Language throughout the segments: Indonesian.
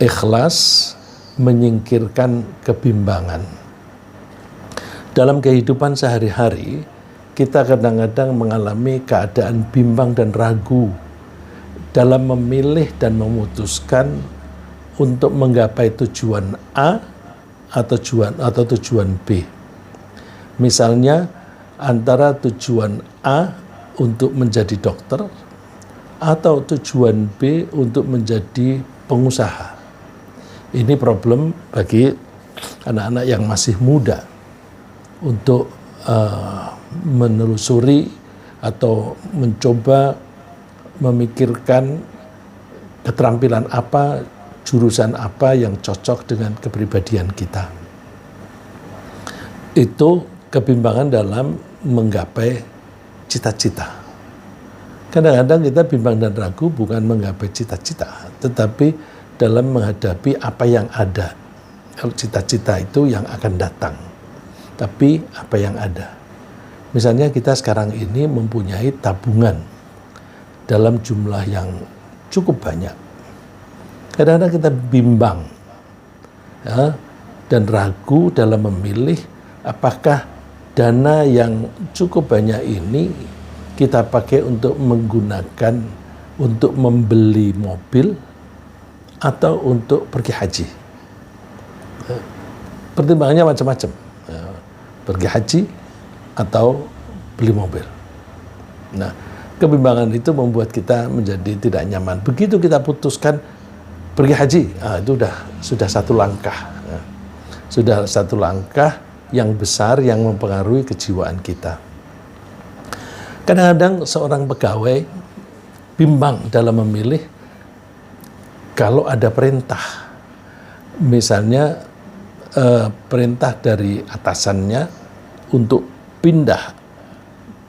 Ikhlas menyingkirkan kebimbangan. Dalam kehidupan sehari-hari, kita kadang-kadang mengalami keadaan bimbang dan ragu dalam memilih dan memutuskan untuk menggapai tujuan A atau tujuan B. Misalnya antara tujuan A untuk menjadi dokter atau tujuan B untuk menjadi pengusaha. Ini problem bagi anak-anak yang masih muda untuk menelusuri atau mencoba memikirkan keterampilan apa, jurusan apa yang cocok dengan kepribadian kita. Itu kebimbangan dalam menggapai cita-cita. Kadang-kadang kita bimbang dan ragu bukan menggapai cita-cita, tetapi dalam menghadapi apa yang ada. Kalau cita-cita itu yang akan datang, tapi apa yang ada. Misalnya kita sekarang ini mempunyai tabungan dalam jumlah yang cukup banyak. Kadang-kadang kita bimbang ya, dan ragu dalam memilih apakah dana yang cukup banyak ini kita pakai untuk menggunakan untuk membeli mobil atau untuk pergi haji. Pertimbangannya macam-macam. Pergi haji atau beli mobil. Nah, kebimbangan itu membuat kita menjadi tidak nyaman. Begitu kita putuskan pergi haji, itu sudah satu langkah. Sudah satu langkah yang besar yang mempengaruhi kejiwaan kita. Kadang-kadang seorang pegawai bimbang dalam memilih kalau ada perintah. Misalnya perintah dari atasannya untuk pindah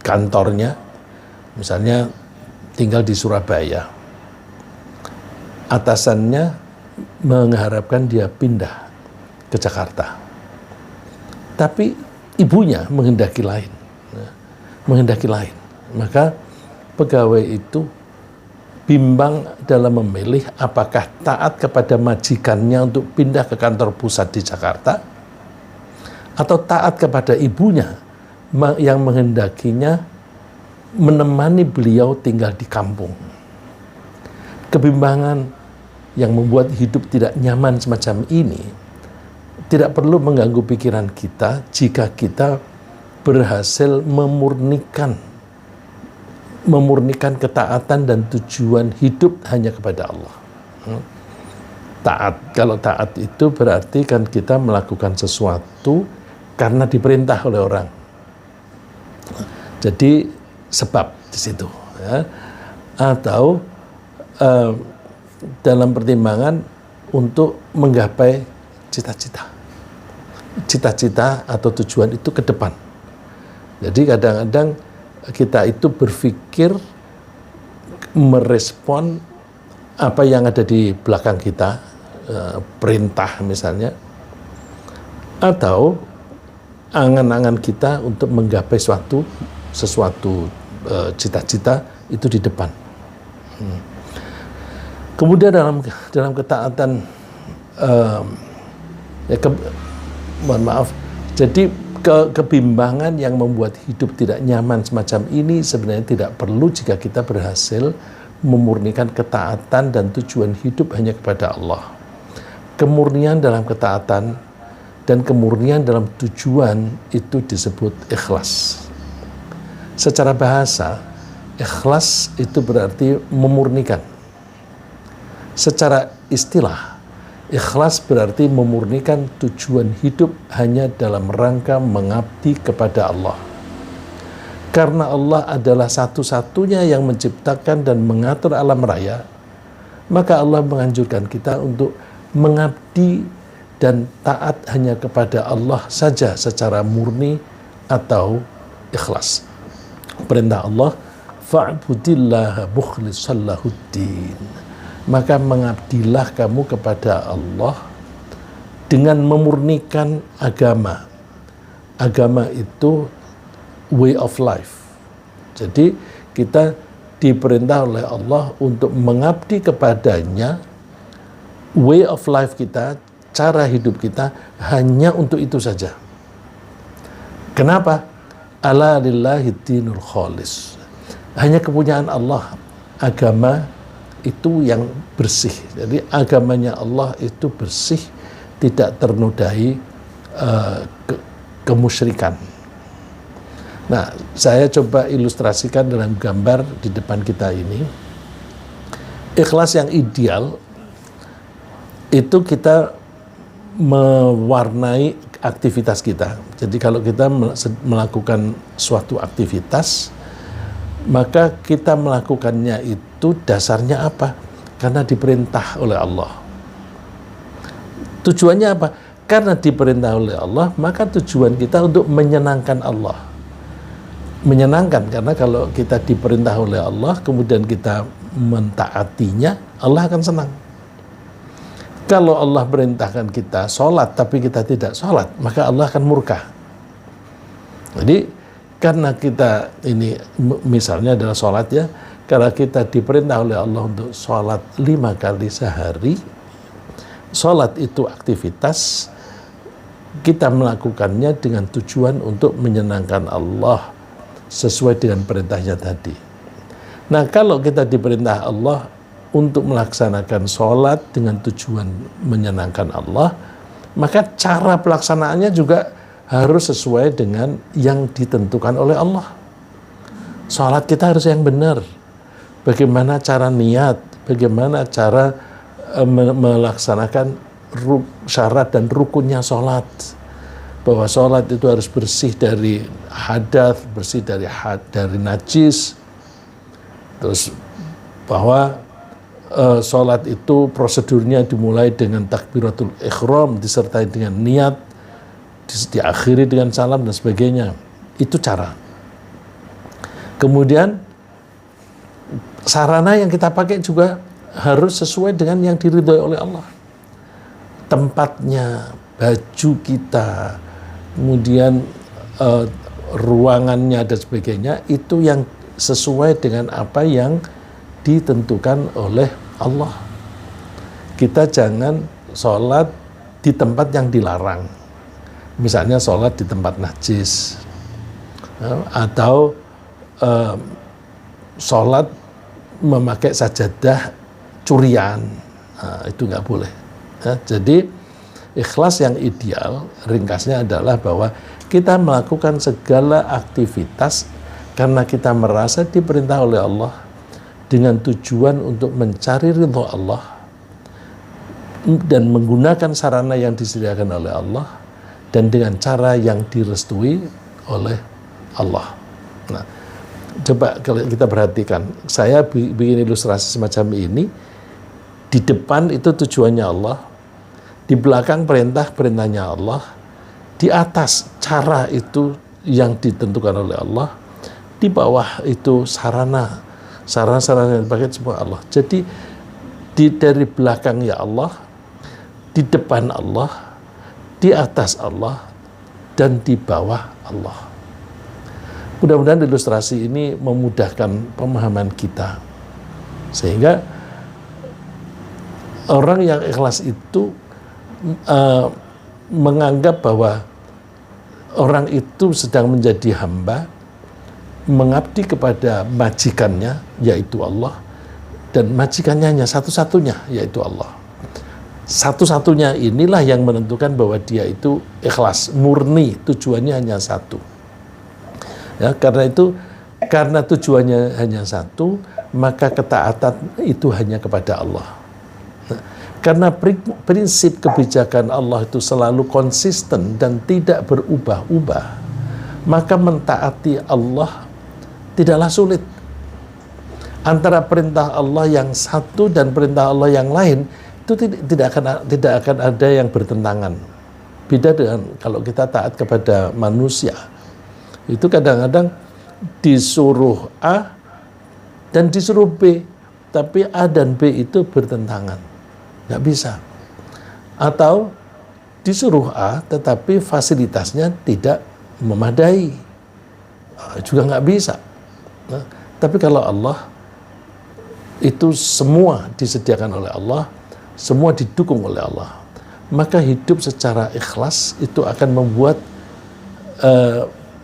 kantornya, misalnya tinggal di Surabaya. Atasannya mengharapkan dia pindah ke Jakarta. Tapi ibunya menghendaki lain. Maka pegawai itu bimbang dalam memilih apakah taat kepada majikannya untuk pindah ke kantor pusat di Jakarta atau taat kepada ibunya yang menghendakinya menemani beliau tinggal di kampung. Kebimbangan yang membuat hidup tidak nyaman semacam ini tidak perlu mengganggu pikiran kita jika kita berhasil memurnikan ketaatan dan tujuan hidup hanya kepada Allah. Taat, kalau taat itu berarti kan kita melakukan sesuatu karena diperintah oleh orang. Jadi sebab di situ, ya. Atau dalam pertimbangan untuk menggapai cita-cita atau tujuan itu ke depan. Jadi kadang-kadang kita itu berpikir merespon apa yang ada di belakang kita, perintah misalnya, atau angan-angan kita untuk menggapai sesuatu cita-cita itu di depan. Kemudian dalam ketaatan, mohon maaf, jadi kebimbangan yang membuat hidup tidak nyaman semacam ini sebenarnya tidak perlu jika kita berhasil memurnikan ketaatan dan tujuan hidup hanya kepada Allah. Kemurnian dalam ketaatan dan kemurnian dalam tujuan itu disebut ikhlas. Secara bahasa, ikhlas itu berarti memurnikan. Secara istilah, ikhlas berarti memurnikan tujuan hidup hanya dalam rangka mengabdi kepada Allah. Karena Allah adalah satu-satunya yang menciptakan dan mengatur alam raya, maka Allah menganjurkan kita untuk mengabdi dan taat hanya kepada Allah saja secara murni atau ikhlas. Perintah Allah, fa'budillaha mukhlishan lahuddin. Maka mengabdilah kamu kepada Allah dengan memurnikan agama. Agama itu way of life. Jadi kita diperintah oleh Allah untuk mengabdi kepadanya way of life kita, cara hidup kita hanya untuk itu saja. Kenapa? Ala lillahi dinul khalis. Hanya kepunyaan Allah. Agama itu yang bersih. Jadi agamanya Allah itu bersih, tidak ternodai kemusyrikan. Nah, saya coba ilustrasikan dalam gambar di depan kita ini. Ikhlas yang ideal itu kita mewarnai aktivitas kita. Jadi kalau kita melakukan suatu aktivitas, maka kita melakukannya itu dasarnya apa? Karena diperintah oleh Allah. Tujuannya apa? Karena diperintah oleh Allah, maka tujuan kita untuk menyenangkan Allah. Menyenangkan, karena kalau kita diperintah oleh Allah, kemudian kita mentaatinya, Allah akan senang. Kalau Allah perintahkan kita sholat, tapi kita tidak sholat, maka Allah akan murka. Jadi, karena kita ini misalnya adalah sholat ya, karena kita diperintah oleh Allah untuk sholat 5 kali sehari, sholat itu aktivitas, kita melakukannya dengan tujuan untuk menyenangkan Allah sesuai dengan perintahnya tadi. Nah, kalau kita diperintah Allah untuk melaksanakan sholat dengan tujuan menyenangkan Allah, maka cara pelaksanaannya juga harus sesuai dengan yang ditentukan oleh Allah. Sholat kita harus yang benar. Bagaimana cara niat, bagaimana cara melaksanakan syarat dan rukunnya sholat. Bahwa sholat itu harus bersih dari hadas, bersih dari najis. Terus bahwa sholat itu prosedurnya dimulai dengan takbiratul ihram, disertai dengan niat, diakhiri dengan salam dan sebagainya. Itu cara. Kemudian sarana yang kita pakai juga harus sesuai dengan yang diridhoi oleh Allah. Tempatnya, baju kita, kemudian ruangannya dan sebagainya, itu yang sesuai dengan apa yang ditentukan oleh Allah. Kita jangan sholat di tempat yang dilarang. Misalnya sholat di tempat najis, atau sholat memakai sajadah curian, itu nggak boleh. Jadi ikhlas yang ideal, ringkasnya adalah bahwa kita melakukan segala aktivitas karena kita merasa diperintah oleh Allah dengan tujuan untuk mencari ridho Allah dan menggunakan sarana yang disediakan oleh Allah dan dengan cara yang direstui oleh Allah. Nah, coba kalau kita perhatikan, saya bikin ilustrasi semacam ini. Di depan itu tujuannya Allah, di belakang perintahnya Allah, di atas cara itu yang ditentukan oleh Allah, di bawah itu sarana yang dipakai semua Allah. Jadi dari belakang ya Allah, di depan Allah, di atas Allah, dan di bawah Allah. Mudah-mudahan ilustrasi ini memudahkan pemahaman kita, sehingga orang yang ikhlas itu menganggap bahwa orang itu sedang menjadi hamba, mengabdi kepada majikannya, yaitu Allah, dan majikannya hanya satu-satunya, yaitu Allah. Satu-satunya inilah yang menentukan bahwa dia itu ikhlas, murni, tujuannya hanya satu. Ya, karena itu, karena tujuannya hanya satu, maka ketaatan itu hanya kepada Allah. Nah, karena prinsip kebijakan Allah itu selalu konsisten dan tidak berubah-ubah, maka mentaati Allah tidaklah sulit. Antara perintah Allah yang satu dan perintah Allah yang lain itu tidak akan ada yang bertentangan. Beda dengan kalau kita taat kepada manusia. Itu kadang-kadang disuruh A dan disuruh B, tapi A dan B itu bertentangan. Nggak bisa. Atau disuruh A tetapi fasilitasnya tidak memadai. Juga nggak bisa. Nah, tapi kalau Allah, itu semua disediakan oleh Allah, semua didukung oleh Allah, maka hidup secara ikhlas itu akan membuat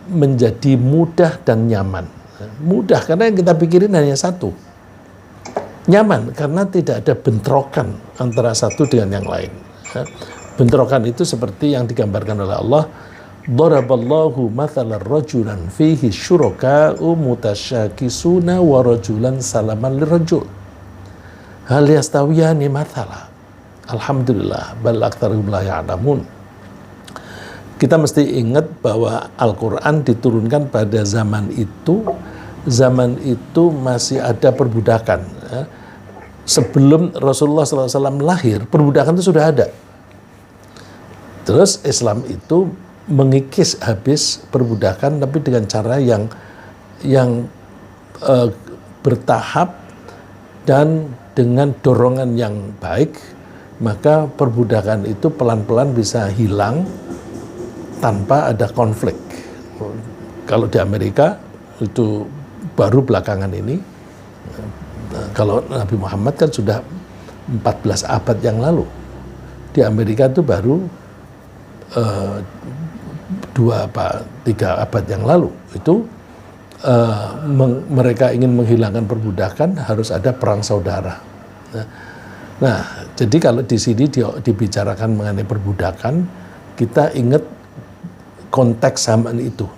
menjadi mudah dan nyaman. Mudah karena yang kita pikirin hanya satu. Nyaman karena tidak ada bentrokan antara satu dengan yang lain. Bentrokan itu seperti yang digambarkan oleh Allah, daraballahu mathalan rajulan fihi syuraka'u mutasyakisuna wa rajulan salaman lirajul hal yastawiyani mathala. Alhamdulillah bal aktsaruhum la ya'lamun. Kita mesti ingat bahwa Al-Quran diturunkan pada zaman itu masih ada perbudakan. Sebelum Rasulullah SAW lahir, perbudakan itu sudah ada. Terus Islam itu mengikis habis perbudakan, tapi dengan cara yang bertahap dan dengan dorongan yang baik, maka perbudakan itu pelan-pelan bisa hilang tanpa ada konflik. Kalau di Amerika itu baru belakangan ini, kalau Nabi Muhammad kan sudah 14 abad yang lalu. Di Amerika itu baru 3 abad yang lalu. Itu mereka ingin menghilangkan perbudakan, harus ada perang saudara. Nah, jadi kalau di sini dibicarakan mengenai perbudakan, kita ingat konteks zaman itu.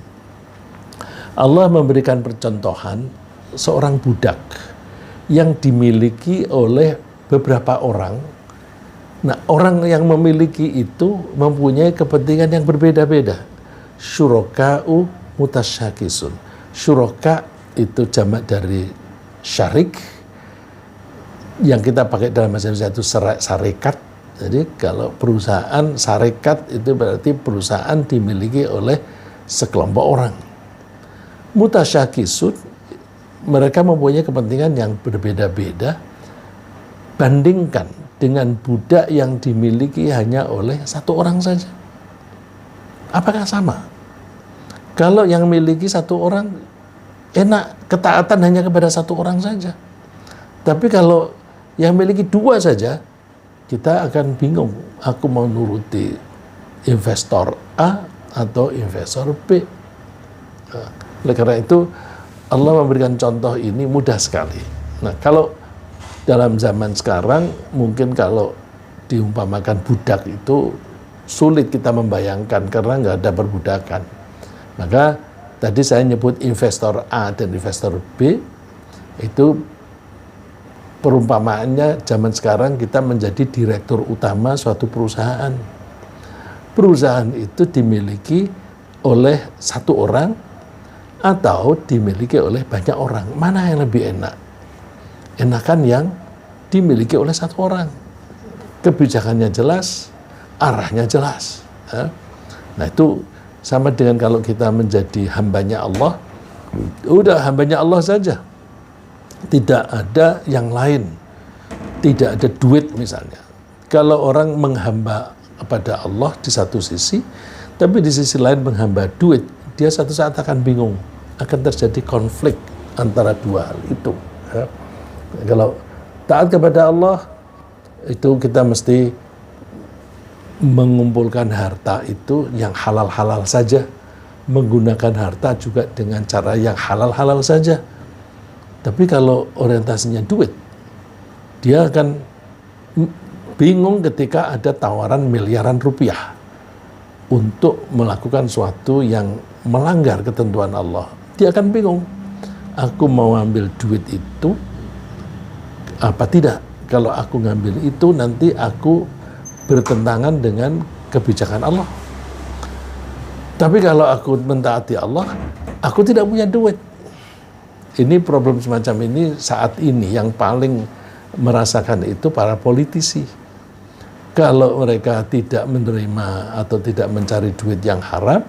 Allah memberikan percontohan seorang budak yang dimiliki oleh beberapa orang. Nah, orang yang memiliki itu mempunyai kepentingan yang berbeda-beda. Syuraka'u mutasyakisun. Syuraka itu jamak dari syarik, yang kita pakai dalam bahasa Indonesia itu sarekat. Jadi kalau perusahaan sarekat itu berarti perusahaan dimiliki oleh sekelompok orang. Mutasyakisun, mereka mempunyai kepentingan yang berbeda-beda. Bandingkan dengan budak yang dimiliki hanya oleh satu orang saja. Apakah sama? Kalau yang memiliki satu orang, enak, ketaatan hanya kepada satu orang saja. Tapi kalau yang memiliki 2 saja, kita akan bingung. Aku mau nuruti investor A atau investor B. Oleh karena itu, Allah memberikan contoh ini mudah sekali. Nah, kalau dalam zaman sekarang, mungkin kalau diumpamakan budak itu sulit kita membayangkan karena nggak ada perbudakan. Maka tadi saya nyebut investor A dan investor B, itu perumpamaannya zaman sekarang kita menjadi direktur utama suatu perusahaan. Perusahaan itu dimiliki oleh satu orang atau dimiliki oleh banyak orang. Mana yang lebih enak? Enakan yang dimiliki oleh satu orang. Kebijakannya jelas, arahnya jelas. Nah, itu sama dengan kalau kita menjadi hambanya Allah, udah hambanya Allah saja. Tidak ada yang lain, tidak ada duit misalnya. Kalau orang menghamba kepada Allah di satu sisi, tapi di sisi lain menghamba duit, dia satu saat akan bingung, akan terjadi konflik antara dua hal itu. Kalau taat kepada Allah, itu kita mesti mengumpulkan harta itu yang halal-halal saja, menggunakan harta juga dengan cara yang halal-halal saja. Tapi kalau orientasinya duit, dia akan bingung ketika ada tawaran miliaran rupiah untuk melakukan sesuatu yang melanggar ketentuan Allah. Dia akan bingung, aku mau ambil duit itu apa tidak? Kalau aku ngambil itu nanti aku bertentangan dengan kebijakan Allah. Tapi kalau aku mentaati Allah, aku tidak punya duit. Ini problem semacam ini saat ini yang paling merasakan itu para politisi. Kalau mereka tidak menerima atau tidak mencari duit yang haram,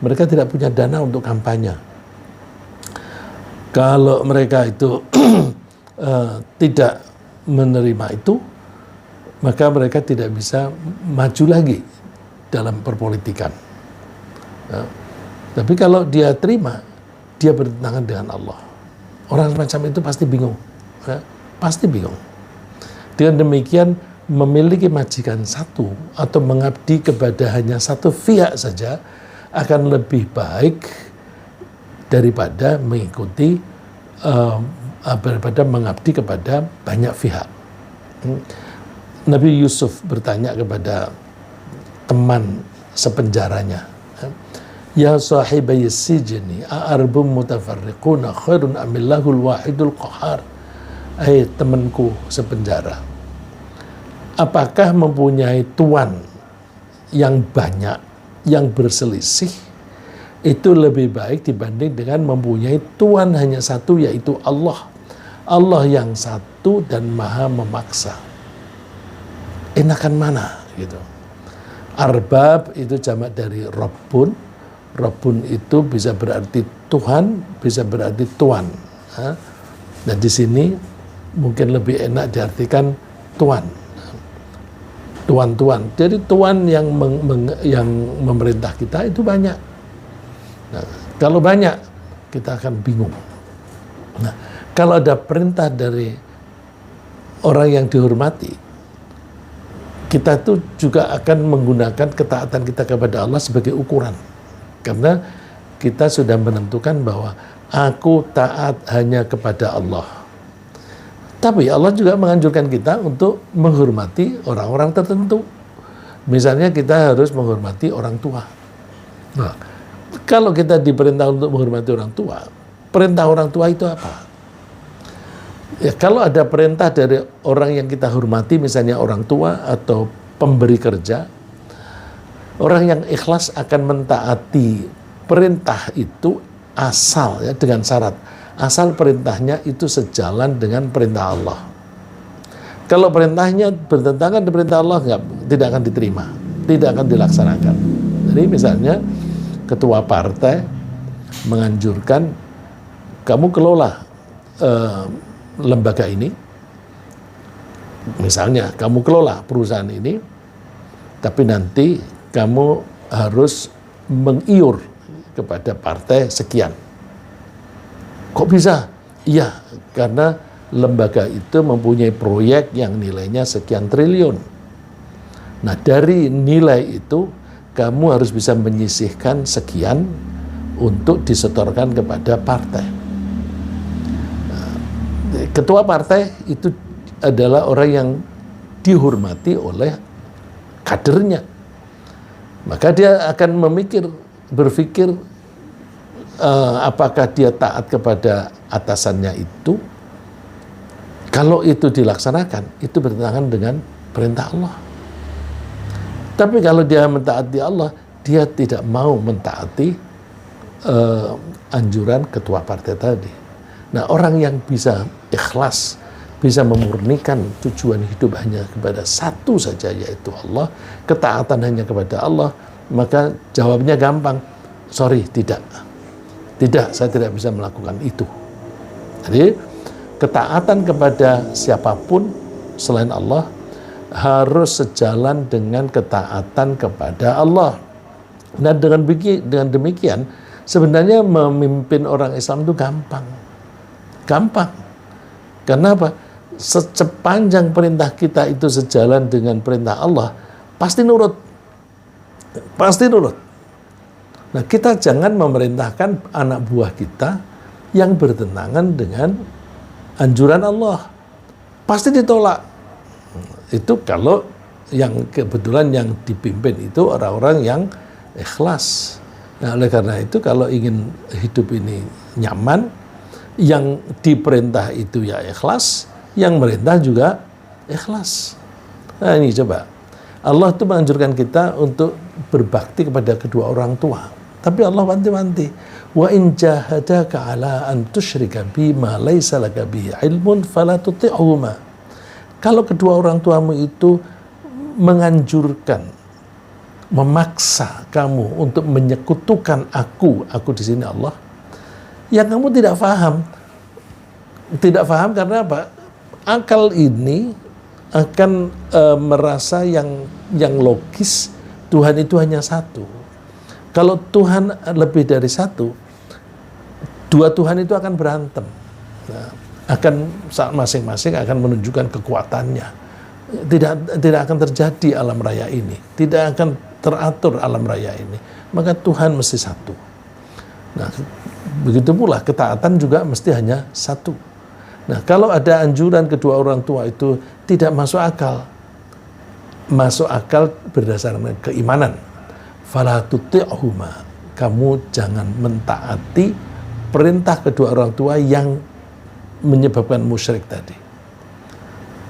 mereka tidak punya dana untuk kampanye. Kalau mereka itu tidak menerima itu, maka mereka tidak bisa maju lagi dalam perpolitikan. Tapi kalau dia terima, dia bertentangan dengan Allah. Orang semacam itu pasti bingung. Pasti bingung. Dengan demikian, memiliki majikan satu atau mengabdi kepada hanya satu pihak saja akan lebih baik daripada mengikuti daripada mengabdi kepada banyak pihak. Nabi Yusuf bertanya kepada teman sepenjaranya, ya sahibai sijni a'arbum mutafarriquna khairun amillahul wahidul qahar. Hai temanku sepenjara, apakah mempunyai tuan yang banyak, yang berselisih, itu lebih baik dibanding dengan mempunyai tuan hanya satu, yaitu Allah. Allah yang satu dan maha memaksa. Enakan mana gitu. Arbab itu jamak dari Rabbun. Rabbun itu bisa berarti Tuhan, bisa berarti tuan. Nah di sini mungkin lebih enak diartikan tuan. Tuan-tuan. Jadi tuan yang memerintah kita itu banyak. Nah, kalau banyak kita akan bingung. Nah, kalau ada perintah dari orang yang dihormati, kita tuh juga akan menggunakan ketaatan kita kepada Allah sebagai ukuran. Karena kita sudah menentukan bahwa aku taat hanya kepada Allah. Tapi Allah juga menganjurkan kita untuk menghormati orang-orang tertentu. Misalnya kita harus menghormati orang tua. Nah, kalau kita diperintah untuk menghormati orang tua, perintah orang tua itu apa? Ya, kalau ada perintah dari orang yang kita hormati, misalnya orang tua atau pemberi kerja, orang yang ikhlas akan mentaati perintah itu asal, ya, dengan syarat. Asal perintahnya itu sejalan dengan perintah Allah. Kalau perintahnya bertentangan dengan perintah Allah, tidak akan diterima, tidak akan dilaksanakan. Jadi misalnya ketua partai menganjurkan kamu kelola lembaga ini, misalnya kamu kelola perusahaan ini, tapi nanti kamu harus mengiur kepada partai sekian. Kok bisa? Iya, karena lembaga itu mempunyai proyek yang nilainya sekian triliun. Nah, dari nilai itu kamu harus bisa menyisihkan sekian untuk disetorkan kepada partai. Nah, ketua partai itu adalah orang yang dihormati oleh kadernya. Maka dia akan berpikir apakah dia taat kepada atasannya itu. Kalau itu dilaksanakan, itu bertentangan dengan perintah Allah. Tapi kalau dia mentaati Allah, dia tidak mau mentaati anjuran ketua partai tadi. Nah, orang yang bisa ikhlas, bisa memurnikan tujuan hidup hanya kepada satu saja, yaitu Allah, ketaatan hanya kepada Allah, maka jawabnya gampang, sorry, tidak. Tidak, saya tidak bisa melakukan itu. Jadi, ketaatan kepada siapapun selain Allah harus sejalan dengan ketaatan kepada Allah. Nah, dengan demikian, sebenarnya memimpin orang Islam itu gampang. Gampang. Karena apa? Sepanjang perintah kita itu sejalan dengan perintah Allah, pasti nurut. Pasti nurut. Nah, kita jangan memerintahkan anak buah kita yang bertentangan dengan anjuran Allah. Pasti ditolak. Itu kalau yang kebetulan yang dipimpin itu orang-orang yang ikhlas. Nah, oleh karena itu kalau ingin hidup ini nyaman, yang diperintah itu ya ikhlas, yang merintah juga ikhlas. Nah, ini coba. Allah itu menganjurkan kita untuk berbakti kepada kedua orang tua. Tapi Allah wanti-wanti, wa in jahadaka ala an tusyrika bima laisa laka bihi ilmun fala tuti'huma. Kalau kedua orang tuamu itu menganjurkan, memaksa kamu untuk menyekutukan aku di sini Allah, yang kamu tidak paham. Tidak paham karena apa? Akal ini akan merasa yang logis, Tuhan itu hanya satu. Kalau Tuhan lebih dari satu, dua Tuhan itu akan berantem. Nah, akan masing-masing akan menunjukkan kekuatannya. tidak akan terjadi alam raya ini, tidak akan teratur alam raya ini. Maka Tuhan mesti satu. Nah, begitu pula ketaatan juga mesti hanya satu. Nah, kalau ada anjuran kedua orang tua itu tidak masuk akal berdasarkan keimanan. Fala tuti'huma, kamu jangan mentaati perintah kedua orang tua yang menyebabkan musyrik tadi.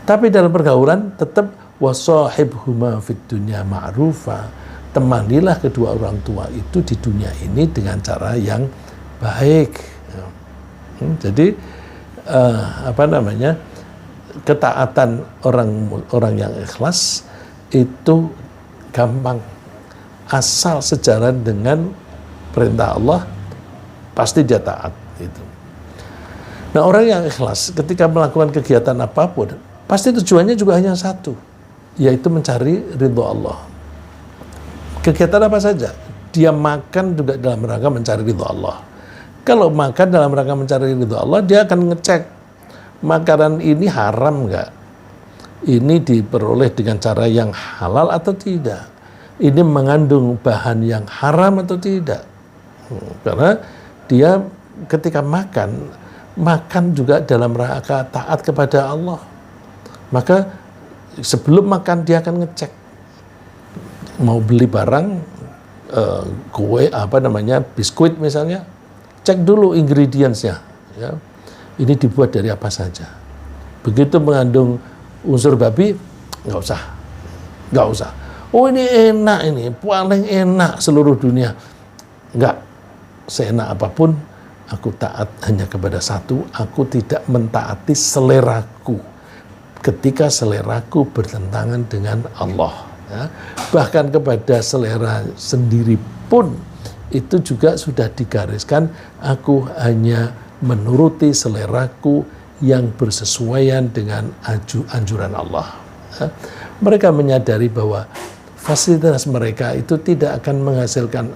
Tapi dalam pergaulan tetap wasahibhuma fid dunya ma'rufa, temanilah kedua orang tua itu di dunia ini dengan cara yang baik. Jadi ketaatan orang yang ikhlas itu gampang, asal sejalan dengan perintah Allah pasti dia taat itu. Nah, orang yang ikhlas ketika melakukan kegiatan apapun pasti tujuannya juga hanya satu, yaitu mencari ridho Allah. Kegiatan apa saja, dia makan juga dalam rangka mencari ridho Allah. Kalau makan dalam rangka mencari ridho Allah, dia akan ngecek makanan ini haram nggak, ini diperoleh dengan cara yang halal atau tidak, ini mengandung bahan yang haram atau tidak. Karena dia ketika makan juga dalam rangka taat kepada Allah. Maka sebelum makan dia akan ngecek, mau beli barang kue biskuit misalnya, cek dulu ingredients-nya, ya. Ini dibuat dari apa saja. Begitu mengandung unsur babi, nggak usah. Oh, ini enak, ini paling enak seluruh dunia. Nggak, seenak apapun aku taat hanya kepada satu, aku tidak mentaati seleraku ketika seleraku bertentangan dengan Allah, ya. Bahkan kepada selera sendiri pun itu juga sudah digariskan, aku hanya menuruti seleraku yang bersesuaian dengan anjuran Allah. Ya. Mereka menyadari bahwa fasilitas mereka itu tidak akan menghasilkan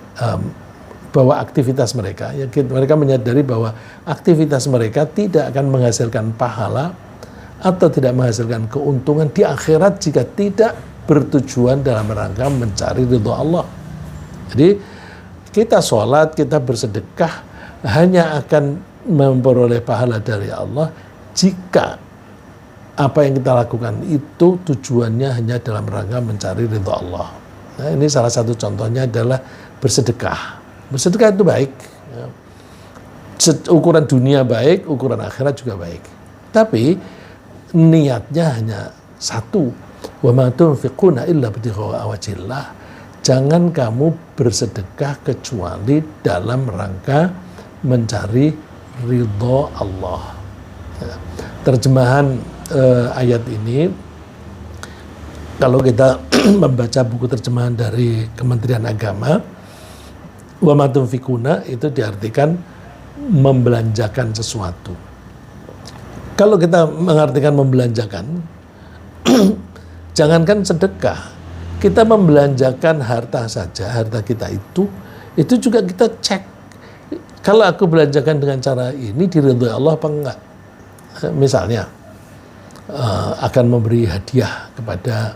bahwa aktivitas mereka, ya, mereka menyadari bahwa aktivitas mereka tidak akan menghasilkan pahala atau tidak menghasilkan keuntungan di akhirat jika tidak bertujuan dalam rangka mencari ridho Allah. Jadi kita sholat, kita bersedekah hanya akan memperoleh pahala dari Allah jika apa yang kita lakukan itu tujuannya hanya dalam rangka mencari ridho Allah. Nah, ini salah satu contohnya adalah bersedekah. Bersedekah itu baik, ya. Ukuran dunia baik, ukuran akhirat juga baik. Tapi niatnya hanya satu, wa ma tunfiquna illa ibtigha'a wajhillah. Jangan kamu bersedekah kecuali dalam rangka mencari ridho Allah. Ya. Terjemahan ayat ini, kalau kita membaca buku terjemahan dari Kementerian Agama, wa ma tunfiquna itu diartikan membelanjakan sesuatu. Kalau kita mengartikan membelanjakan, jangankan sedekah, kita membelanjakan harta saja, harta kita itu juga kita cek. Kalau aku belanjakan dengan cara ini diridhoi Allah apa enggak? Misalnya akan memberi hadiah kepada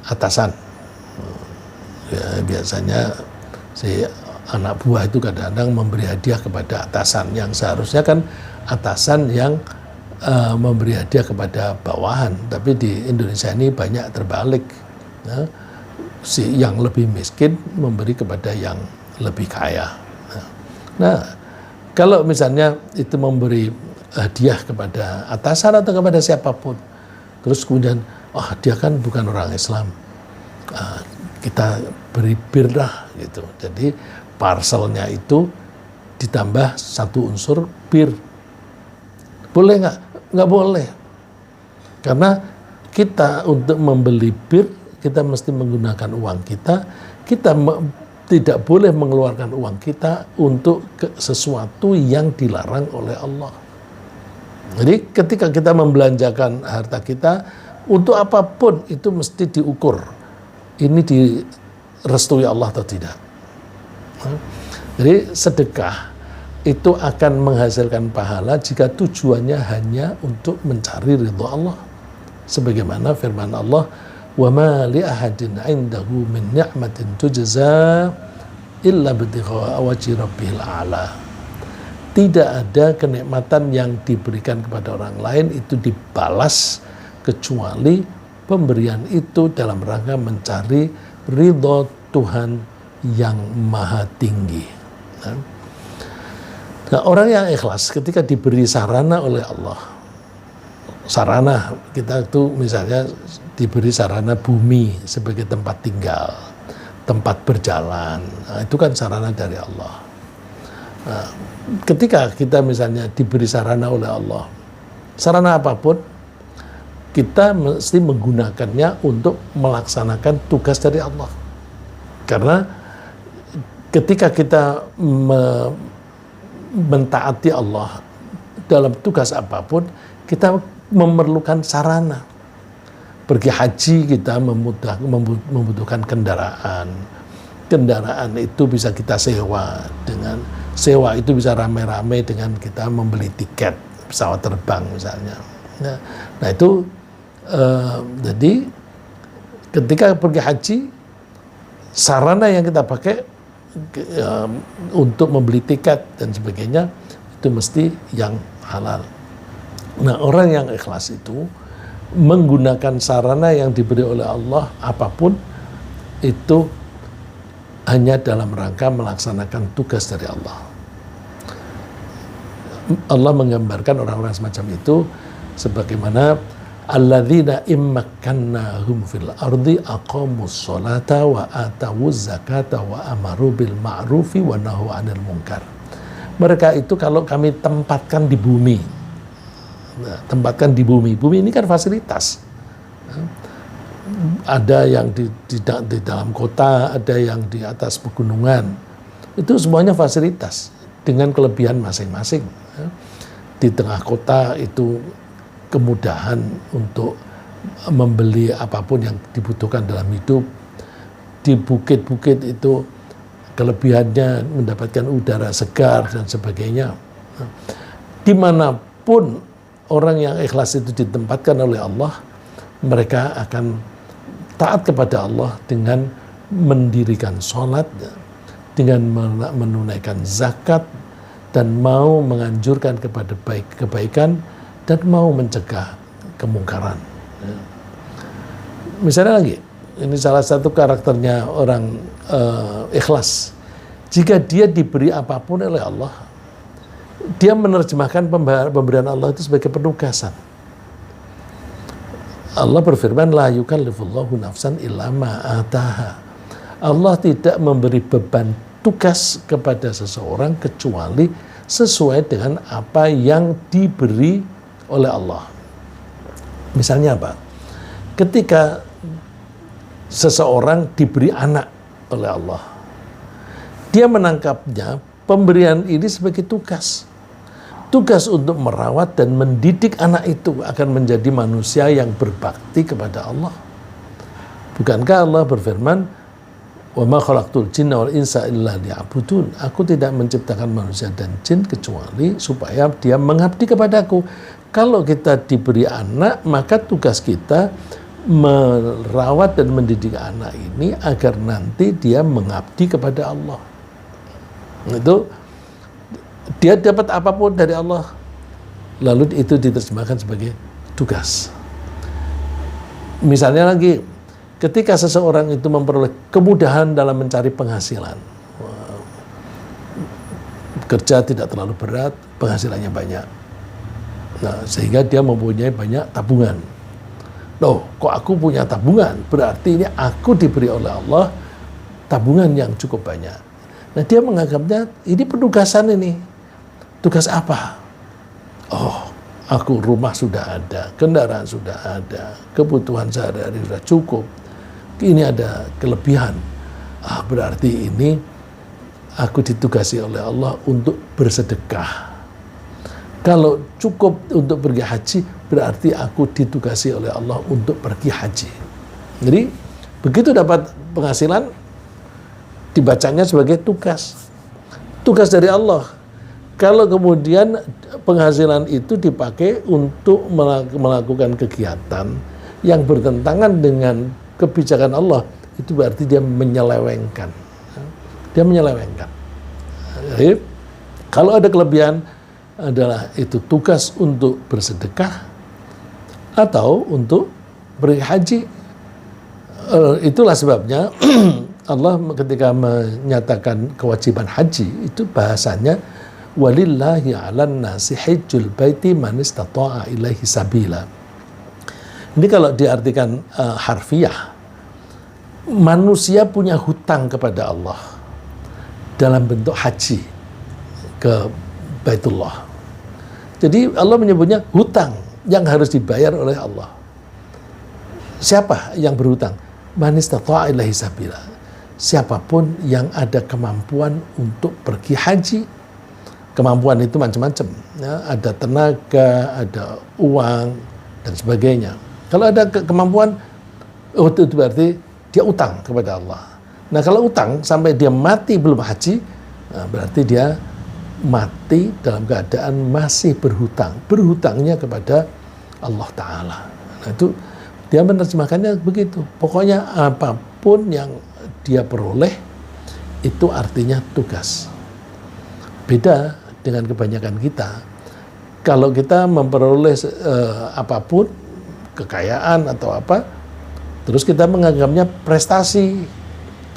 atasan. Ya, biasanya si anak buah itu kadang-kadang memberi hadiah kepada atasan, yang seharusnya kan atasan yang memberi hadiah kepada bawahan. Tapi di Indonesia ini banyak terbalik, ya. Si yang lebih miskin memberi kepada yang lebih kaya. Nah, kalau misalnya itu memberi hadiah kepada atasan atau kepada siapapun, terus kemudian dia kan bukan orang Islam, kita beri birrah gitu. Jadi parcelnya itu ditambah satu unsur bir. Boleh nggak? Nggak boleh. Karena kita untuk membeli bir, kita mesti menggunakan uang kita. Kita tidak boleh mengeluarkan uang kita untuk sesuatu yang dilarang oleh Allah. Jadi ketika kita membelanjakan harta kita untuk apapun itu mesti diukur. Ini direstui Allah atau tidak. Jadi sedekah itu akan menghasilkan pahala jika tujuannya hanya untuk mencari ridho Allah. Sebagaimana firman Allah, "Wa ma li ahadin 'indahu min ni'matin tujza illa bitigha'a wajhi rabbil a'la." Tidak ada kenikmatan yang diberikan kepada orang lain itu dibalas kecuali pemberian itu dalam rangka mencari ridho Tuhan yang maha tinggi. Nah, orang yang ikhlas ketika diberi sarana oleh Allah, sarana kita itu misalnya diberi sarana bumi sebagai tempat tinggal, tempat berjalan, nah, itu kan sarana dari Allah. Nah, ketika kita misalnya diberi sarana oleh Allah, sarana apapun, kita mesti menggunakannya untuk melaksanakan tugas dari Allah. Karena ketika kita mentaati Allah dalam tugas apapun, kita memerlukan sarana. Pergi haji kita membutuhkan kendaraan. Kendaraan itu bisa kita sewa. Dengan sewa itu bisa rame-rame dengan kita membeli tiket pesawat terbang misalnya. Nah itu jadi ketika pergi haji, sarana yang kita pakai untuk membeli tiket dan sebagainya itu mesti yang halal. Nah, orang yang ikhlas itu menggunakan sarana yang diberi oleh Allah apapun itu hanya dalam rangka melaksanakan tugas dari Allah. Allah menggambarkan orang-orang semacam itu sebagaimana alladzina immakkannahum fil ardi aqamus sholata wa atawuz zakata wa amaru bil ma'rufi wa nahu 'anil munkar. Mereka itu kalau kami tempatkan di bumi. Nah, tempatkan di bumi. Bumi ini kan fasilitas. Ada yang di dalam kota, ada yang di atas pegunungan. Itu semuanya fasilitas dengan kelebihan masing-masing. Di tengah kota itu kemudahan untuk membeli apapun yang dibutuhkan dalam hidup. Di bukit-bukit itu kelebihannya mendapatkan udara segar dan sebagainya. Dimanapun orang yang ikhlas itu ditempatkan oleh Allah, mereka akan taat kepada Allah dengan mendirikan sholat, dengan menunaikan zakat, dan mau menganjurkan kepada kebaikan, dan mau mencegah kemungkaran. Misalnya lagi, ini salah satu karakternya orang ikhlas. Jika dia diberi apapun oleh Allah, dia menerjemahkan pemberian Allah itu sebagai penugasan. Allah berfirman, la yukallifullahu nafsan illa ma ataha. Allah tidak memberi beban tugas kepada seseorang kecuali sesuai dengan apa yang diberi oleh Allah. Misalnya apa? Ketika seseorang diberi anak oleh Allah, dia menangkapnya pemberian ini sebagai tugas. Tugas untuk merawat dan mendidik anak itu akan menjadi manusia yang berbakti kepada Allah. Bukankah Allah berfirman, "Wa ma khalaqtul jinna wal insa illa liya'budun." Aku tidak menciptakan manusia dan jin kecuali supaya dia mengabdi kepadaku. Kalau kita diberi anak, maka tugas kita merawat dan mendidik anak ini agar nanti dia mengabdi kepada Allah. Itu dia dapat apapun dari Allah, lalu itu diterjemahkan sebagai tugas. Misalnya lagi, ketika seseorang itu memperoleh kemudahan dalam mencari penghasilan, kerja tidak terlalu berat, penghasilannya banyak. Nah, sehingga dia mempunyai banyak tabungan. Loh, kok aku punya tabungan? Berarti ini aku diberi oleh Allah tabungan yang cukup banyak. Nah, dia menganggapnya ini penugasan ini. Tugas apa? Oh, aku rumah sudah ada, kendaraan sudah ada, kebutuhan sehari-hari sudah cukup. Ini ada kelebihan. Berarti ini aku ditugasi oleh Allah untuk bersedekah. Kalau cukup untuk pergi haji, berarti aku ditugasi oleh Allah untuk pergi haji. Jadi, begitu dapat penghasilan, dibacanya sebagai tugas. Tugas dari Allah. Kalau kemudian penghasilan itu dipakai untuk melakukan kegiatan yang bertentangan dengan kebijakan Allah, itu berarti dia menyelewengkan. Dia menyelewengkan. Jadi, kalau ada kelebihan adalah itu tugas untuk bersedekah atau untuk pergi haji. Itulah sebabnya Allah ketika menyatakan kewajiban haji itu bahasanya walillahi 'alan nasi hajjul baiti man istata'a ilaihi sabila. Ini kalau diartikan harfiah, manusia punya hutang kepada Allah dalam bentuk haji ke Baitullah. Jadi Allah menyebutnya hutang yang harus dibayar oleh Allah. Siapa yang berhutang? Man istata'a ilaihi sabila. Siapapun yang ada kemampuan untuk pergi haji. Kemampuan itu macam-macam, ya, ada tenaga, ada uang dan sebagainya. Kalau ada kemampuan, itu berarti dia utang kepada Allah. Nah, kalau utang sampai dia mati belum haji, berarti dia mati dalam keadaan masih berhutang. Berhutangnya kepada Allah Ta'ala. Nah, itu dia menerjemahkannya begitu. Pokoknya apapun yang dia peroleh, itu artinya tugas. Beda dengan kebanyakan kita. Kalau kita memperoleh apapun, kekayaan atau apa, terus kita menganggapnya prestasi.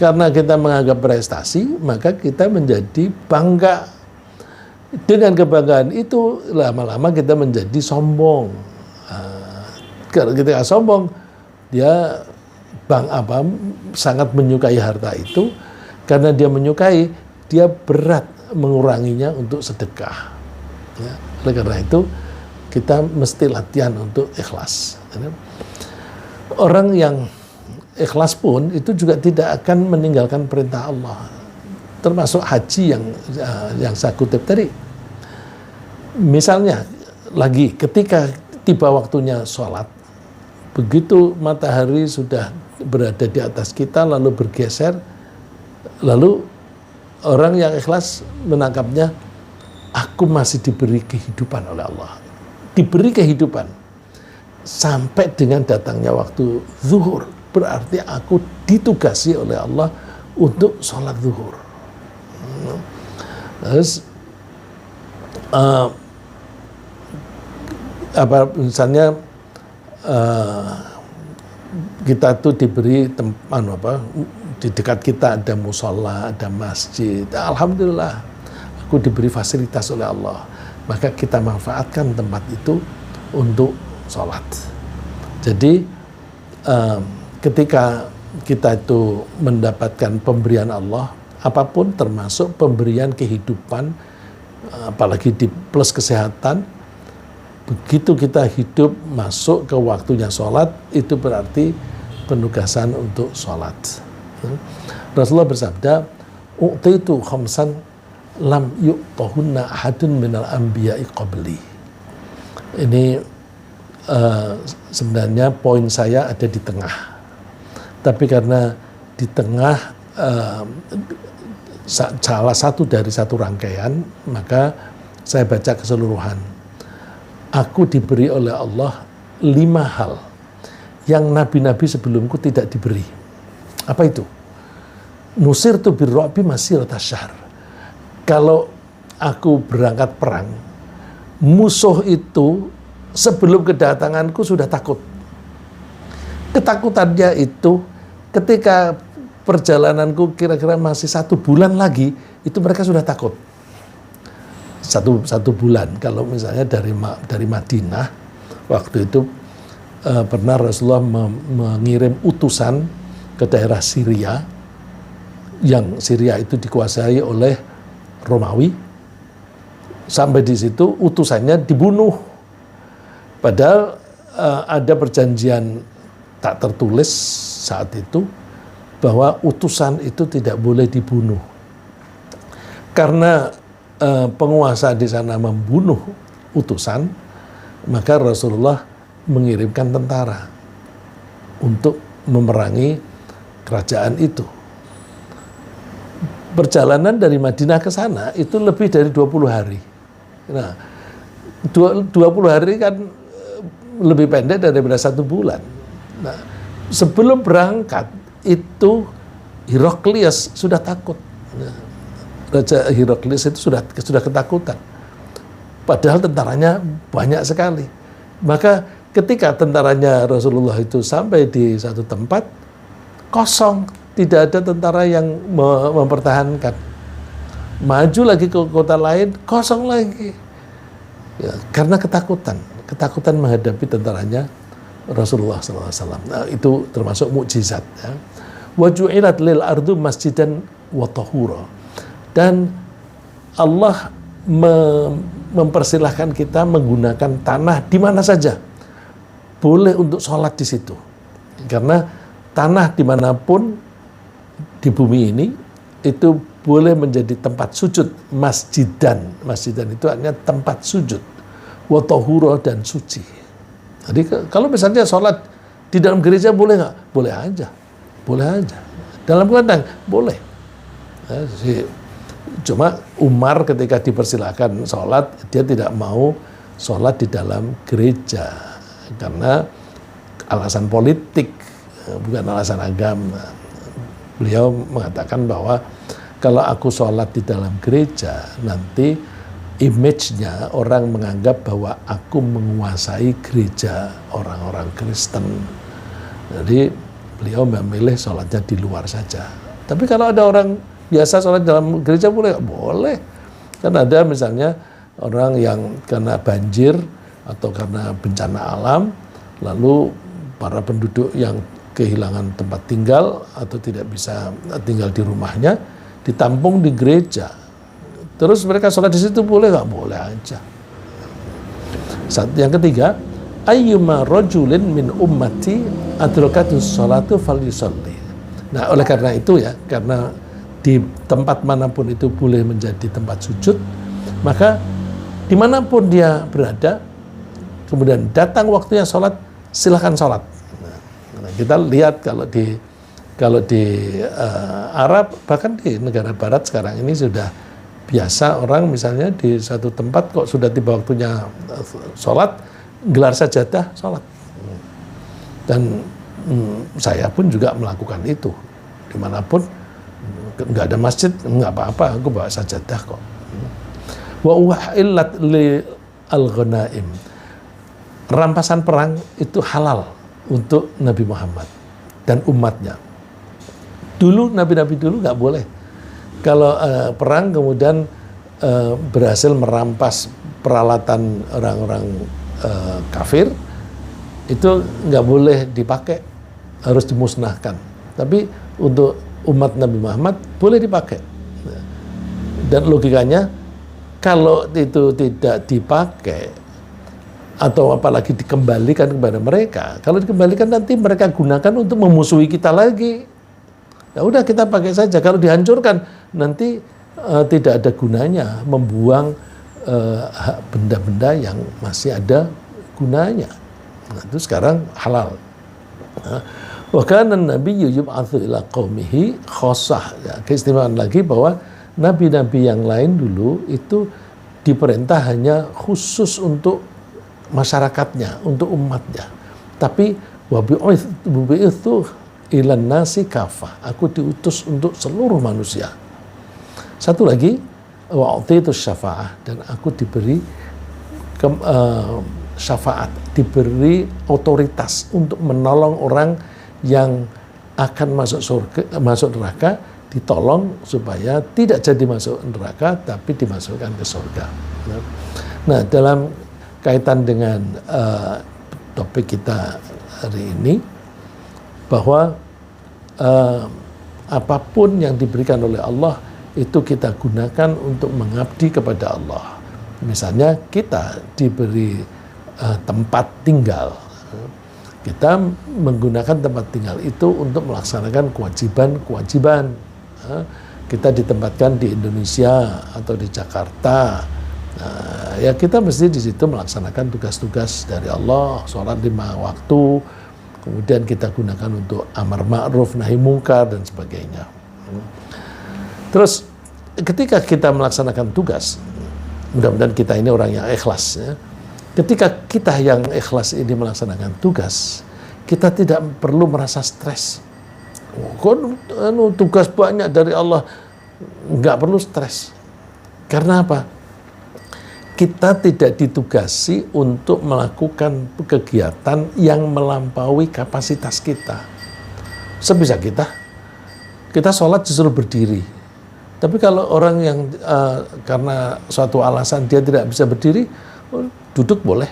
Karena kita menganggap prestasi, maka kita menjadi bangga. Dengan kebanggaan itu, lama-lama kita menjadi sombong. Kalau kita sombong, dia sangat menyukai harta itu. Karena dia menyukai, dia berat menguranginya untuk sedekah. Ya, oleh karena itu, kita mesti latihan untuk ikhlas. Orang yang ikhlas pun itu juga tidak akan meninggalkan perintah Allah. Termasuk haji yang saya kutip tadi. Misalnya, lagi ketika tiba waktunya sholat, begitu matahari sudah berada di atas kita, lalu bergeser, lalu orang yang ikhlas menangkapnya, aku masih diberi kehidupan oleh Allah. Diberi kehidupan sampai dengan datangnya waktu zuhur. Berarti aku ditugasi oleh Allah untuk sholat zuhur. Terus, misalnya, kita tuh diberi di dekat kita ada musola, ada masjid. Alhamdulillah, aku diberi fasilitas oleh Allah. Maka kita manfaatkan tempat itu untuk sholat. Jadi ketika kita itu mendapatkan pemberian Allah, apapun termasuk pemberian kehidupan, apalagi di plus kesehatan, begitu kita hidup masuk ke waktunya sholat, itu berarti penugasan untuk sholat. Rasulullah bersabda, u'titu khamsan lam yu'tahunna ahadun minal anbiya'i qabli. Ini sebenarnya poin saya ada di tengah. Tapi karena di tengah salah satu dari satu rangkaian, maka saya baca keseluruhan. Aku diberi oleh Allah 5 hal yang nabi-nabi sebelumku tidak diberi. Apa itu? Nusirtu birru'bi masirata syahr. Kalau aku berangkat perang, musuh itu sebelum kedatanganku sudah takut. Ketakutannya itu ketika perjalananku kira-kira masih 1 bulan lagi, itu mereka sudah takut. Satu bulan. Kalau misalnya dari Madinah, waktu itu pernah Rasulullah mengirim utusan ke daerah Syria, yang Syria itu dikuasai oleh Romawi. Sampai di situ utusannya dibunuh. Padahal ada perjanjian tak tertulis saat itu bahwa utusan itu tidak boleh dibunuh. Karena penguasa di sana membunuh utusan, maka Rasulullah mengirimkan tentara untuk memerangi kerajaan itu. Perjalanan dari Madinah ke sana itu lebih dari 20 hari. Nah, 20 hari kan lebih pendek daripada 1 bulan. Nah, sebelum berangkat itu Heraklius sudah takut. Nah, Raja Heraklius itu sudah ketakutan. Padahal tentaranya banyak sekali. Maka ketika tentaranya Rasulullah itu sampai di satu tempat kosong, tidak ada tentara yang mempertahankan. Maju lagi ke kota lain, kosong lagi. Ya, karena ketakutan menghadapi tentaranya Rasulullah SAW. Nah, itu termasuk mukjizat. Ya. Wa ju'ilat lil ardu masjidan wa tahura. Dan Allah mempersilahkan kita menggunakan tanah di mana saja. Boleh untuk sholat di situ. Karena tanah dimanapun di bumi ini itu boleh menjadi tempat sujud, masjidan. Masjidan itu artinya tempat sujud. Wa tahura, dan suci. Jadi kalau misalnya sholat di dalam gereja boleh nggak? Boleh aja. Boleh aja. Dalam kandang boleh. Ya, cuma Umar ketika dipersilakan sholat, dia tidak mau sholat di dalam gereja karena alasan politik, bukan alasan agama. Beliau mengatakan bahwa kalau aku sholat di dalam gereja, nanti image-nya orang menganggap bahwa aku menguasai gereja orang-orang Kristen. Jadi beliau memilih sholatnya di luar saja. Tapi kalau ada orang biasa sholat dalam gereja boleh? Boleh. Kan ada misalnya orang yang karena banjir atau karena bencana alam, lalu para penduduk yang kehilangan tempat tinggal atau tidak bisa tinggal di rumahnya, ditampung di gereja. Terus mereka sholat di situ boleh nggak? Boleh aja. Yang ketiga, ayyuma rajulin min ummati adrakatus sholatu falyusalli. Nah, oleh karena itu ya, karena di tempat manapun itu boleh menjadi tempat sujud, maka dimanapun dia berada, kemudian datang waktunya sholat, silakan sholat. Nah, kita lihat kalau di Arab, bahkan di negara Barat sekarang ini sudah biasa orang misalnya di satu tempat kok sudah tiba waktunya sholat, gelar sajadah, sholat. Dan saya pun juga melakukan itu dimanapun. Nggak ada masjid, nggak apa-apa, aku bawa sajadah kok. Wa uhillat li al-ghanaim. Rampasan perang itu halal untuk Nabi Muhammad dan umatnya. Dulu nabi-nabi dulu nggak boleh. Kalau perang kemudian berhasil merampas peralatan orang-orang kafir, itu nggak boleh dipakai, harus dimusnahkan. Tapi untuk umat Nabi Muhammad boleh dipakai. Dan logikanya, kalau itu tidak dipakai atau apalagi dikembalikan kepada mereka, kalau dikembalikan nanti mereka gunakan untuk memusuhi kita lagi. Ya udah, kita pakai saja. Kalau dihancurkan nanti tidak ada gunanya membuang benda-benda yang masih ada gunanya. Nah, itu sekarang halal. Wa kana an-nabiyyu yub'atsu ila qaumihi khassah. Ya, keistimewaan lagi bahwa nabi-nabi yang lain dulu itu diperintah hanya khusus untuk masyarakatnya, untuk umatnya. Tapi wa bi'itsu ilan nasi kafah. Aku diutus untuk seluruh manusia. Satu lagi, wa utitu syafa'ah, dan aku diberi syafaat, diberi otoritas untuk menolong orang yang akan masuk surga, masuk neraka, ditolong supaya tidak jadi masuk neraka tapi dimasukkan ke surga. Nah, dalam kaitan dengan topik kita hari ini, bahwa apapun yang diberikan oleh Allah itu kita gunakan untuk mengabdi kepada Allah. Misalnya kita diberi tempat tinggal, kita menggunakan tempat tinggal itu untuk melaksanakan kewajiban-kewajiban. Kita ditempatkan di Indonesia atau di Jakarta, ya kita mesti di situ melaksanakan tugas-tugas dari Allah, sholat 5 waktu, kemudian kita gunakan untuk amar ma'ruf, nahi mungkar, dan sebagainya. Terus ketika kita melaksanakan tugas, mudah-mudahan kita ini orang yang ikhlas, ya. Ketika kita yang ikhlas ini melaksanakan tugas, kita tidak perlu merasa stres. Tugas banyak dari Allah, nggak perlu stres. Karena apa? Kita tidak ditugasi untuk melakukan kegiatan yang melampaui kapasitas kita. Sebisa kita sholat justru berdiri. Tapi kalau orang yang karena suatu alasan dia tidak bisa berdiri, duduk boleh.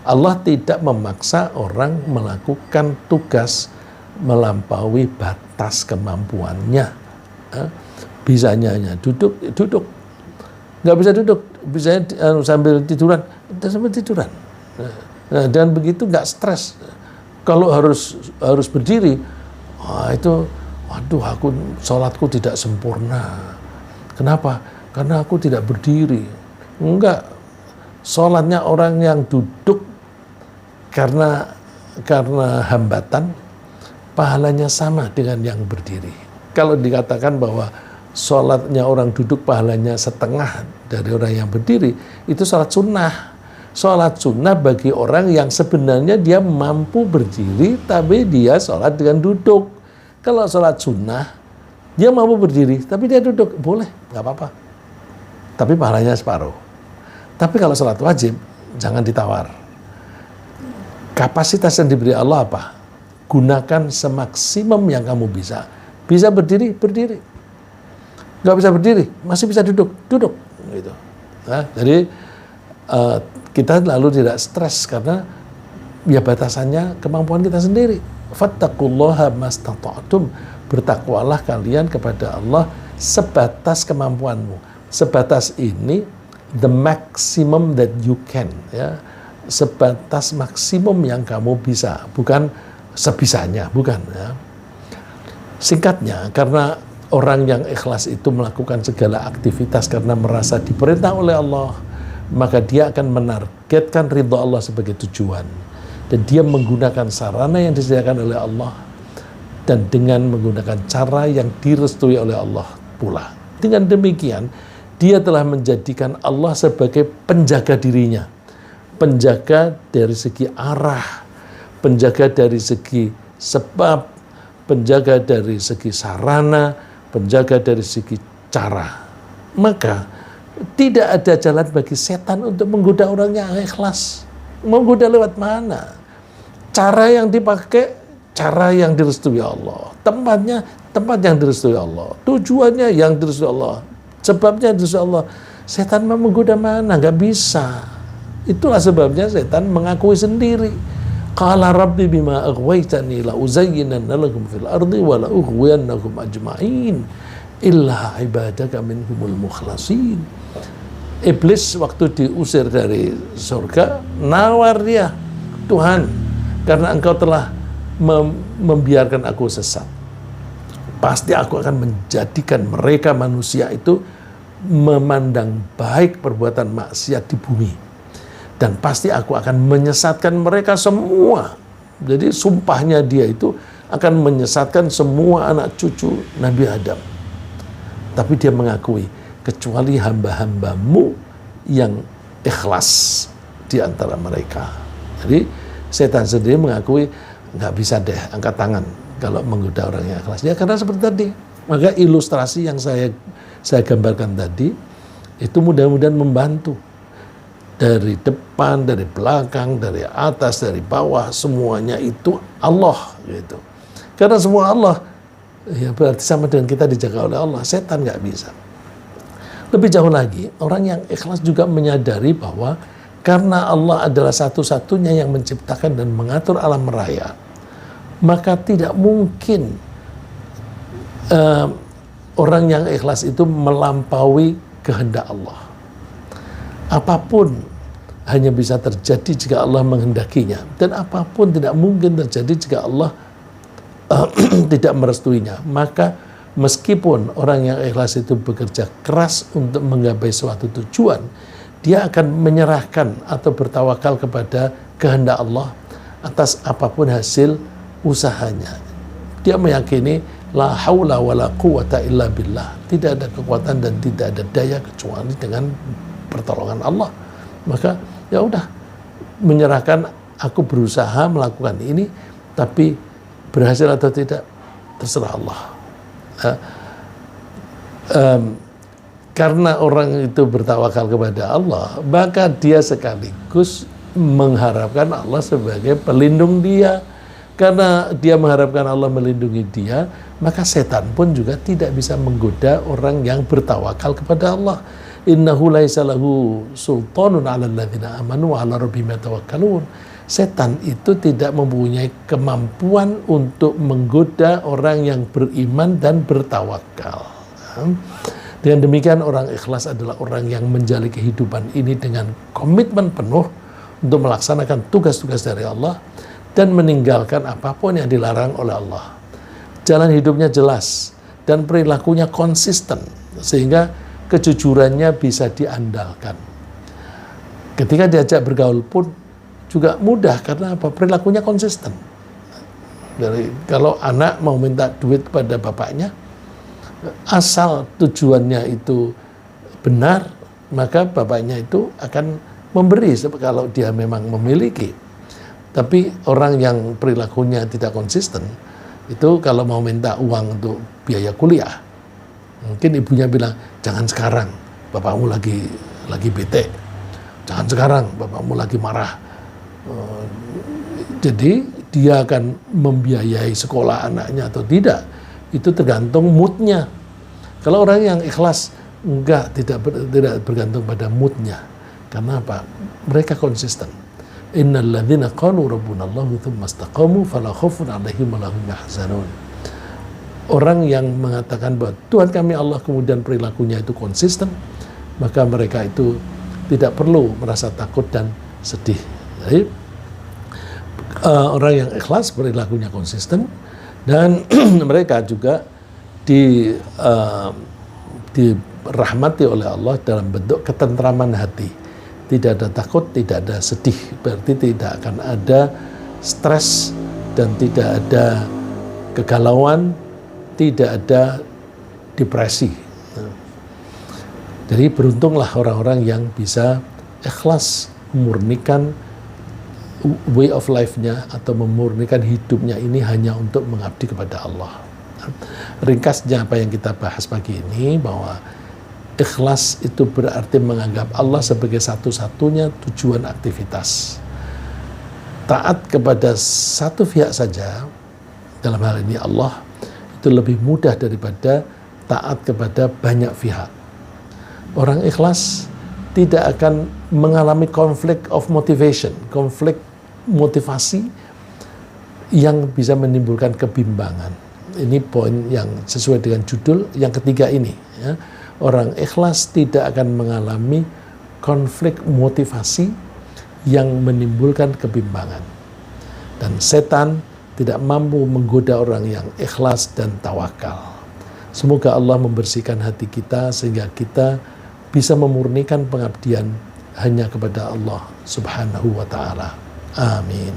Allah tidak memaksa orang melakukan tugas melampaui batas kemampuannya. Bisanya hanya duduk. Nggak bisa duduk, bisa sambil tiduran. Nah, dan begitu nggak stres. Kalau harus berdiri, itu, waduh, sholatku tidak sempurna. Kenapa? Karena aku tidak berdiri. Enggak, sholatnya orang yang duduk karena hambatan, pahalanya sama dengan yang berdiri. Kalau dikatakan bahwa sholatnya orang duduk pahalanya setengah dari orang yang berdiri, itu sholat sunnah. Sholat sunnah bagi orang yang sebenarnya dia mampu berdiri, tapi dia sholat dengan duduk. Kalau sholat sunnah, dia mampu berdiri, tapi dia duduk, boleh, nggak apa-apa. Tapi pahalanya separuh. Tapi kalau sholat wajib, jangan ditawar. Kapasitas yang diberi Allah apa? Gunakan semaksimum yang kamu bisa. Bisa berdiri, berdiri. Nggak bisa berdiri, masih bisa duduk. Gitu. Nah, jadi kita lalu tidak stres karena ya batasannya kemampuan kita sendiri. Fattaqullaha mastata'tum. Bertakwalah kalian kepada Allah sebatas kemampuanmu. Sebatas ini the maximum that you can, ya. Sebatas maksimum yang kamu bisa, bukan sebisanya, bukan, ya. Singkatnya, karena orang yang ikhlas itu melakukan segala aktivitas karena merasa diperintah oleh Allah, maka dia akan menargetkan ridha Allah sebagai tujuan. Dan dia menggunakan sarana yang disediakan oleh Allah, dan dengan menggunakan cara yang direstui oleh Allah pula. Dengan demikian, dia telah menjadikan Allah sebagai penjaga dirinya. Penjaga dari segi arah, penjaga dari segi sebab, penjaga dari segi sarana, penjaga dari segi cara. Maka tidak ada jalan bagi setan untuk menggoda orang yang ikhlas. Menggoda lewat mana? Cara yang dipakai, cara yang direstui Allah. Tempatnya, tempat yang direstui Allah. Tujuannya yang direstui Allah. Sebabnya direstui Allah. Setan mau menggoda mana? Nggak bisa. Itulah sebabnya setan mengakui sendiri. Qala rabbi bima aghwaytani la uzayyinanna lakum fil ardi wa la ughwiyannakum ajma'in illa ibadaka minhumul mukhlasin. Iblis waktu diusir dari surga, nawar dia, Tuhan, karena engkau telah membiarkan aku sesat, pasti aku akan menjadikan mereka manusia itu memandang baik perbuatan maksiat di bumi. Dan pasti aku akan menyesatkan mereka semua. Jadi sumpahnya dia itu akan menyesatkan semua anak cucu Nabi Adam. Tapi dia mengakui, kecuali hamba-hambamu yang ikhlas di antara mereka. Jadi setan sendiri mengakui, nggak bisa deh angkat tangan kalau menggoda orang yang ikhlas. Ya karena seperti tadi. Maka ilustrasi yang saya gambarkan tadi, itu mudah-mudahan membantu. Dari depan, dari belakang, dari atas, dari bawah, semuanya itu Allah, gitu. Karena semua Allah, ya berarti sama dengan kita dijaga oleh Allah. Setan nggak bisa. Lebih jauh lagi, orang yang ikhlas juga menyadari bahwa karena Allah adalah satu-satunya yang menciptakan dan mengatur alam raya, maka tidak mungkin orang yang ikhlas itu melampaui kehendak Allah. Apapun hanya bisa terjadi jika Allah menghendakinya, dan apapun tidak mungkin terjadi jika Allah tidak merestuinya. Maka meskipun orang yang ikhlas itu bekerja keras untuk menggapai suatu tujuan, dia akan menyerahkan atau bertawakal kepada kehendak Allah atas apapun hasil usahanya. Dia meyakini la haula wala quwata illa billah, tidak ada kekuatan dan tidak ada daya kecuali dengan pertolongan Allah. Maka ya udah, menyerahkan aku berusaha melakukan ini, tapi berhasil atau tidak, terserah Allah. Karena orang itu bertawakal kepada Allah, maka dia sekaligus mengharapkan Allah sebagai pelindung dia. Karena dia mengharapkan Allah melindungi dia, maka setan pun juga tidak bisa menggoda orang yang bertawakal kepada Allah. Innahu laisa lahu sultanun 'alal ladzina amanu wa 'ala rabbihim yatawakkalun. Setan itu tidak mempunyai kemampuan untuk menggoda orang yang beriman dan bertawakal. Dengan demikian orang ikhlas adalah orang yang menjalani kehidupan ini dengan komitmen penuh untuk melaksanakan tugas-tugas dari Allah dan meninggalkan apapun yang dilarang oleh Allah. Jalan hidupnya jelas dan perilakunya konsisten sehingga kejujurannya bisa diandalkan. Ketika diajak bergaul pun juga mudah karena apa? Perilakunya konsisten. Dari kalau anak mau minta duit pada bapaknya, asal tujuannya itu benar, maka bapaknya itu akan memberi kalau dia memang memiliki. Tapi orang yang perilakunya tidak konsisten, itu kalau mau minta uang untuk biaya kuliah, mungkin ibunya bilang, jangan sekarang, bapakmu lagi bete. Jangan sekarang, bapakmu lagi marah. Jadi dia akan membiayai sekolah anaknya atau tidak, itu tergantung moodnya. Kalau orang yang ikhlas, tidak bergantung pada moodnya. Karena apa? Mereka konsisten. Innal ladzina qalu rabbuna Allahu tsumma istaqamu fala khaufun 'alaihim wa la hum yahzanun. Orang yang mengatakan bahwa Tuhan kami Allah kemudian perilakunya itu konsisten, maka mereka itu tidak perlu merasa takut dan sedih. Jadi orang yang ikhlas perilakunya konsisten dan mereka juga dirahmati oleh Allah dalam bentuk ketentraman hati. Tidak ada takut, tidak ada sedih, berarti tidak akan ada stres dan tidak ada kegalauan, tidak ada depresi. Jadi beruntunglah orang-orang yang bisa ikhlas memurnikan way of life-nya atau memurnikan hidupnya ini hanya untuk mengabdi kepada Allah. Ringkasnya apa yang kita bahas pagi ini, bahwa ikhlas itu berarti menganggap Allah sebagai satu-satunya tujuan aktivitas. Taat kepada satu pihak saja, dalam hal ini Allah, itu lebih mudah daripada taat kepada banyak pihak. Orang ikhlas tidak akan mengalami konflik of motivation, konflik motivasi yang bisa menimbulkan kebimbangan. Ini poin yang sesuai dengan judul yang ketiga ini, ya. Orang ikhlas tidak akan mengalami konflik motivasi yang menimbulkan kebimbangan. Dan setan tidak mampu menggoda orang yang ikhlas dan tawakal. Semoga Allah membersihkan hati kita sehingga kita bisa memurnikan pengabdian hanya kepada Allah Subhanahu wa ta'ala. Amin.